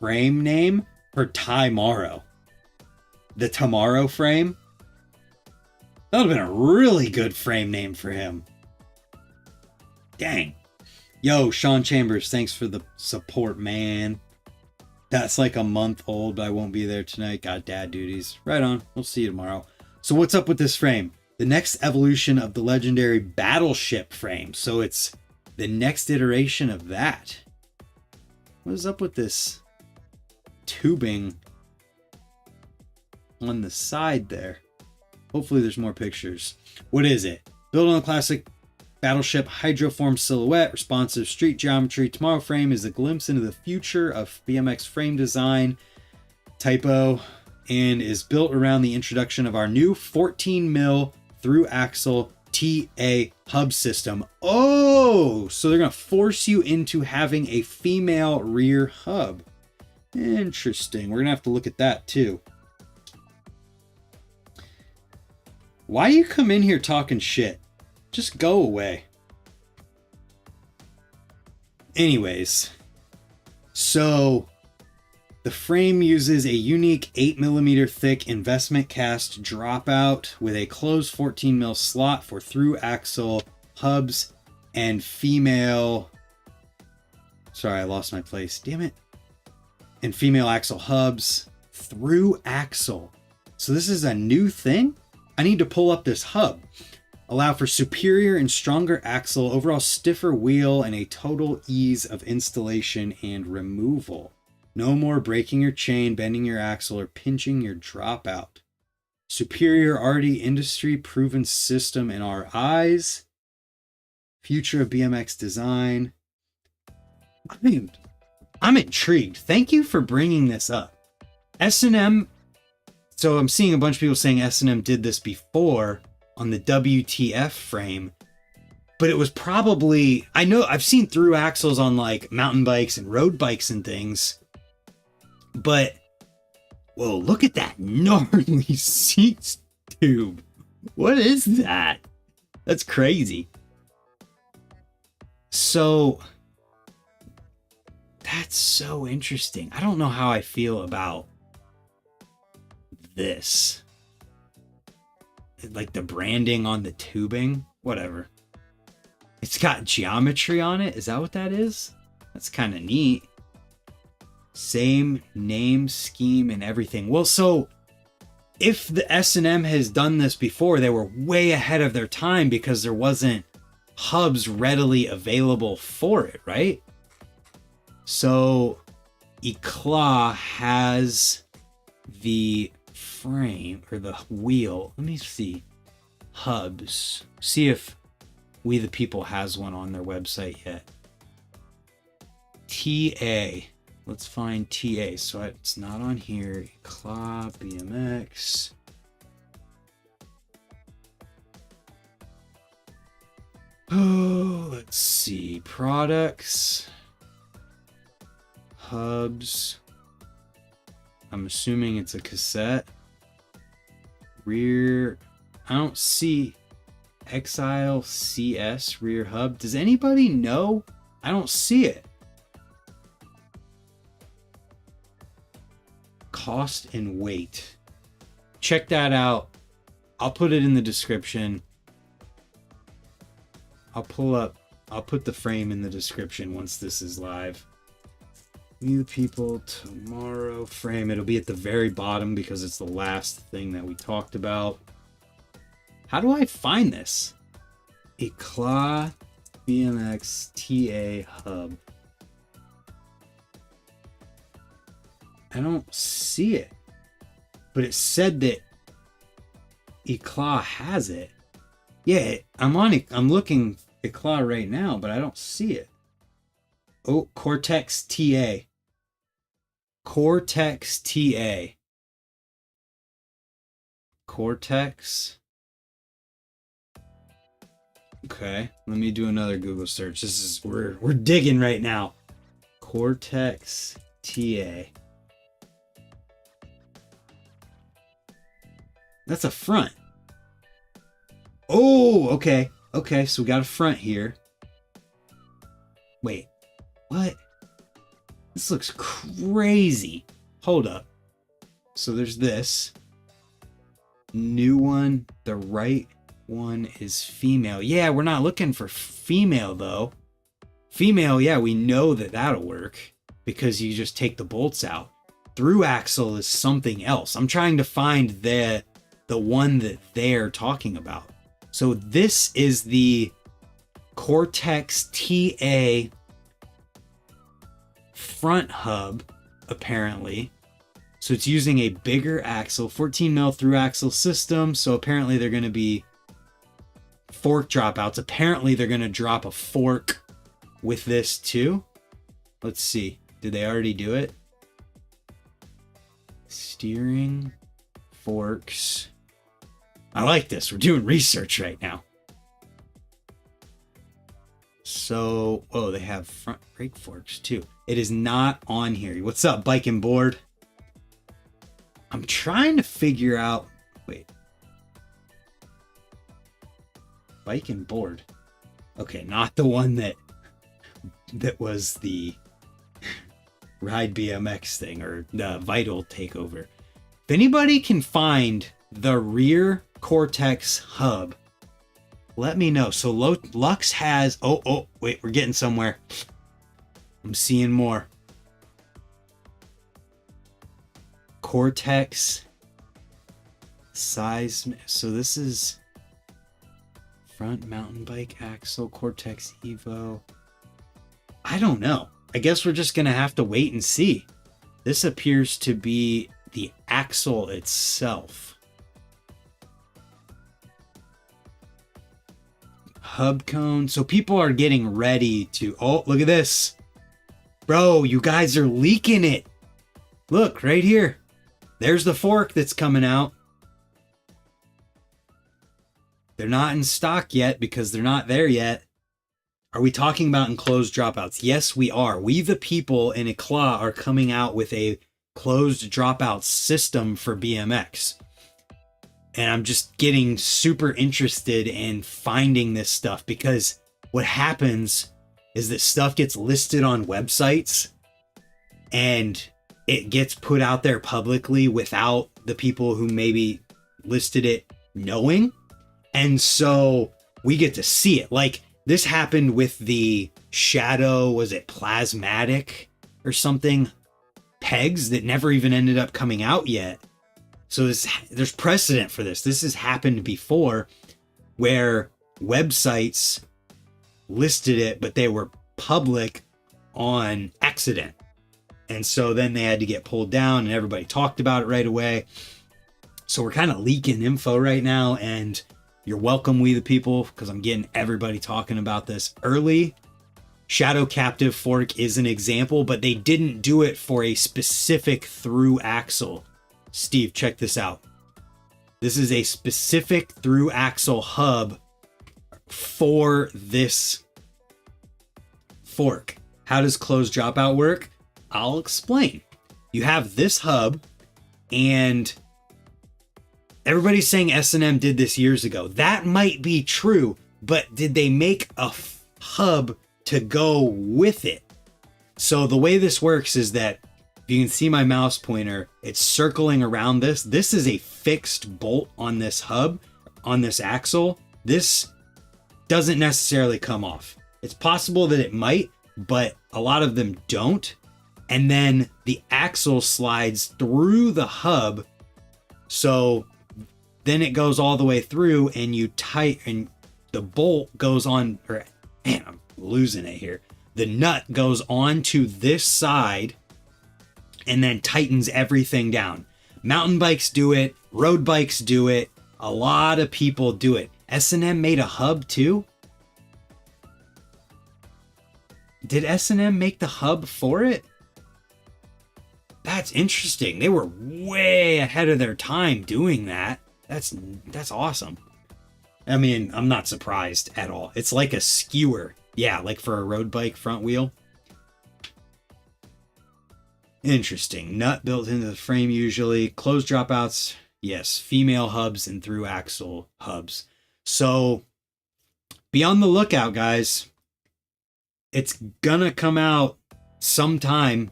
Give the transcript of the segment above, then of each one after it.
frame name for Tomorrow. The Tomorrow frame. That would have been a really good frame name for him. Dang. Yo, Sean Chambers, thanks for the support, man. That's like a month old, but I won't be there tonight. Got dad duties. Right on. We'll see you tomorrow. So what's up with this frame? The next evolution of the legendary Battleship frame. So it's the next iteration of that. What is up with this tubing on the side there? Hopefully there's more pictures. What is it? Built on the classic Battleship hydroform silhouette, responsive street geometry. Tomorrow frame is a glimpse into the future of BMX frame design. Typo. And is built around the introduction of our new 14 mil through axle TA hub system. Oh, so they're going to force you into having a female rear hub. Interesting. We're going to have to look at that too. Why do you come in here talking shit? Just go away. Anyways, so the frame uses a unique 8mm thick investment cast dropout with a closed 14mm slot for through axle hubs and female. Sorry, I lost my place. Damn it. And female axle hubs through axle. So this is a new thing? I need to pull up this hub. Allow for superior and stronger axle, overall stiffer wheel, and a total ease of installation and removal. No more breaking your chain, bending your axle, or pinching your dropout. Superior, already industry proven system in our eyes. Future of BMX design. I'm intrigued. Thank you for bringing this up. S&M. So I'm seeing a bunch of people saying S&M did this before on the WTF frame, but it was probably, I know I've seen through axles on like mountain bikes and road bikes and things, but whoa, look at that gnarly seat tube. What is that? That's crazy. So that's so interesting. I don't know how I feel about this. Like the branding on the tubing, whatever. It's got geometry on it. Is that what that is? That's kind of neat. Same name scheme and everything. Well, so if the S&M has done this before, they were way ahead of their time because there wasn't hubs readily available for it, right? So Eclat has the frame or the wheel. Let me see. Hubs. See if We the People has one on their website yet. TA. Let's find TA. So it's not on here. Eclat, BMX. Oh, let's see. Products. Hubs. I'm assuming it's a cassette. Rear. I don't see Exile CS rear hub. Does anybody know? I don't see it. Cost and weight. Check that out. I'll put it in the description. I'll put the frame in the description once this is live. New People Tomorrow frame. It'll be at the very bottom because it's the last thing that we talked about. How do I find this? Eclat BMX TA hub. I don't see it. But it said that Eclat has it. Yeah, I'm looking Eclat right now, but I don't see it. Oh, Cortex TA. Cortex TA. Cortex. Okay, let me do another Google search. This is we're digging right now. Cortex TA. That's a front. Oh, okay. Okay, so we got a front here. Wait, what? This looks crazy. Hold up. So there's this new one. The right one is female. Yeah, we're not looking for female though. Female, yeah, we know that that'll work because you just take the bolts out. Through axle is something else. I'm trying to find the one that they're talking about. So this is the Cortex TA front hub, apparently. So it's using a bigger axle, 14 mil through axle system. So apparently they're going to be fork dropouts. Apparently they're going to drop a fork with this too. Let's see. Did they already do it? Steering, forks. I like this. We're doing research right now. So, oh, they have front brake forks too. It is not on here. What's up, bike and board? I'm trying to figure out. Wait. Bike and board. Okay, not the one that was the Ride BMX thing or the Vital takeover. If anybody can find the rear Cortex hub, let me know. So Lux has, oh, wait, we're getting somewhere. I'm seeing more. Cortex size. So this is front mountain bike axle, Cortex Evo. I don't know. I guess we're just going to have to wait and see. This appears to be the axle itself. Hub cone. So people are getting ready to... Oh, look at this. Bro, you guys are leaking it. Look, right here. There's the fork that's coming out. They're not in stock yet because they're not there yet. Are we talking about enclosed dropouts? Yes, we are. We the people in Eclat are coming out with a closed dropout system for BMX. And I'm just getting super interested in finding this stuff because what happens is that stuff gets listed on websites and it gets put out there publicly without the people who maybe listed it knowing. And so we get to see it. Like, this happened with the Shadow, was it Plasmatic or something? Pegs that never even ended up coming out yet. So there's precedent for this. This has happened before where websites listed it, but they were public on accident. And so then they had to get pulled down and everybody talked about it right away. So we're kind of leaking info right now, and you're welcome, We the People, because I'm getting everybody talking about this early. Shadow Captive fork is an example, but they didn't do it for a specific through axle. Steve, check this out. This is a specific through axle hub for this fork. How does closed dropout work? I'll explain. You have this hub, and everybody's saying S&M did this years ago. That might be true, but did they make a hub to go with it? So the way this works is that if you can see my mouse pointer, it's circling around this. This is a fixed bolt on this hub, on this axle. This doesn't necessarily come off. It's possible that it might, but a lot of them don't. And then the axle slides through the hub. So then it goes all the way through and you tighten, the bolt goes on, or man, I'm losing it here. The nut goes onto this side and then tightens everything down. Mountain bikes do it. Road bikes do it. A lot of people do it. S&M made a hub too. Did S&M make the hub for it? That's interesting. They were way ahead of their time doing that. That's awesome. I mean, I'm not surprised at all. It's like a skewer. Yeah, like for a road bike front wheel. Interesting. Nut built into the frame usually. Closed dropouts. Yes, female hubs and through axle hubs. So be on the lookout, guys. It's gonna come out sometime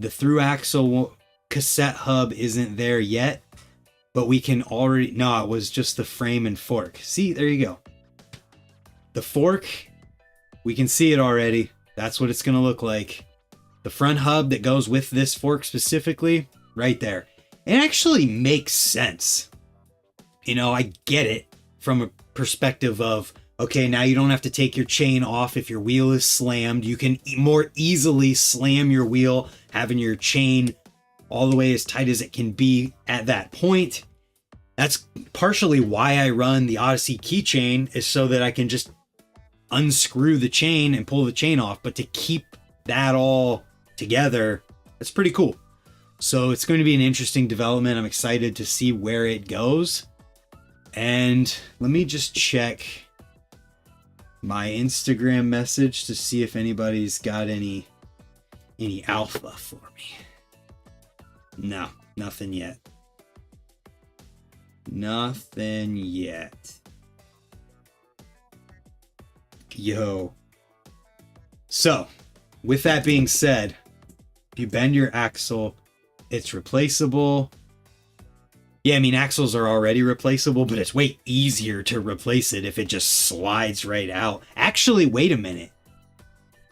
The through axle cassette hub isn't there yet, but we can already, no, it was just the frame and fork. See, there you go. The fork, we can see it already. That's what it's going to look like. The front hub that goes with this fork specifically, right there. It actually makes sense. You know, I get it from a perspective of, okay, now you don't have to take your chain off if your wheel is slammed. You can more easily slam your wheel, having your chain all the way as tight as it can be at that point. That's partially why I run the Odyssey keychain, is so that I can just unscrew the chain and pull the chain off. But to keep that all together, that's pretty cool. So it's going to be an interesting development. I'm excited to see where it goes. And let me just check my Instagram message to see if anybody's got any alpha for me. No, nothing yet. Nothing yet. Yo. So, with that being said, if you bend your axle, it's replaceable. Yeah, I mean, axles are already replaceable, but it's way easier to replace it if it just slides right out. Actually, wait a minute.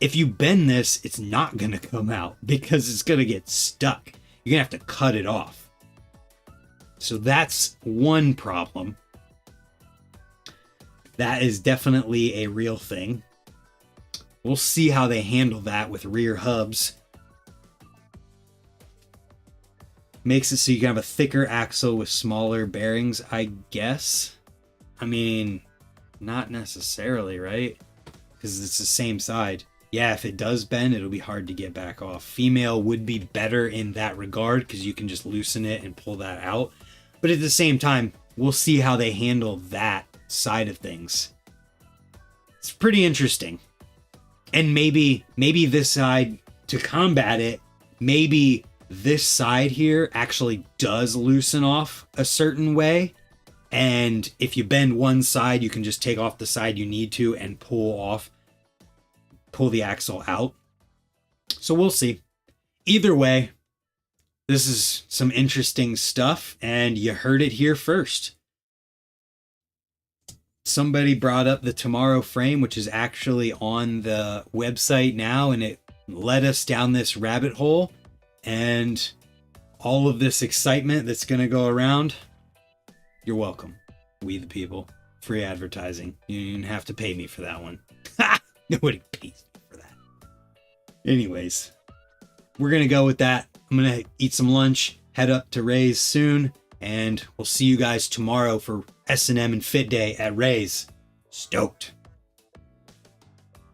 If you bend this, it's not going to come out because it's going to get stuck. You're going to have to cut it off. So that's one problem. That is definitely a real thing. We'll see how they handle that with rear hubs. Makes it so you can have a thicker axle with smaller bearings, I guess. I mean, not necessarily, right? Because it's the same side. Yeah, if it does bend, it'll be hard to get back off. Female would be better in that regard because you can just loosen it and pull that out. But at the same time, we'll see how they handle that side of things. It's pretty interesting. And maybe this side, to combat it, maybe this side here actually does loosen off a certain way. And if you bend one side, you can just take off the side you need to and pull the axle out. So we'll see. Either way, this is some interesting stuff, and you heard it here first. Somebody brought up the Tomorrow frame, which is actually on the website now, and it led us down this rabbit hole. And all of this excitement that's going to go around, you're welcome. We the people. Free advertising. You didn't have to pay me for that one. Nobody pays me for that. Anyways, we're going to go with that. I'm going to eat some lunch, head up to Ray's soon, and we'll see you guys tomorrow for S&M and Fit Day at Ray's. Stoked.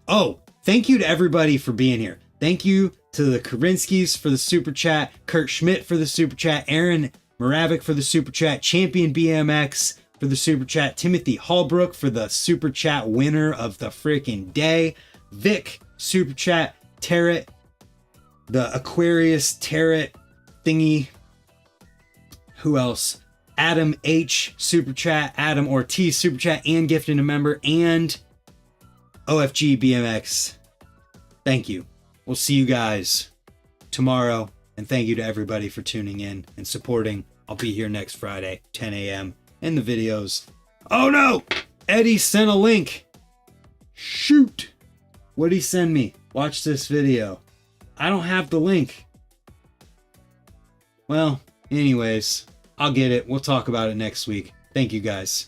Oh, thank you to everybody for being here. Thank you to the Karinskis for the super chat, Kurt Schmidt for the super chat, Aaron Moravik for the super chat, Champion BMX for the super chat, Timothy Hallbrook for the super chat winner of the freaking day, Vic super chat, Tarot, the Aquarius Tarot thingy. Who else? Adam H super chat, Adam Ortiz super chat, and gifting a member, and OFG BMX. Thank you. We'll see you guys tomorrow, and thank you to everybody for tuning in and supporting. I'll be here next Friday, 10 a.m. in the videos. Oh no! Eddie sent a link. Shoot! What'd he send me? Watch this video. I don't have the link. Well, anyways, I'll get it. We'll talk about it next week. Thank you guys.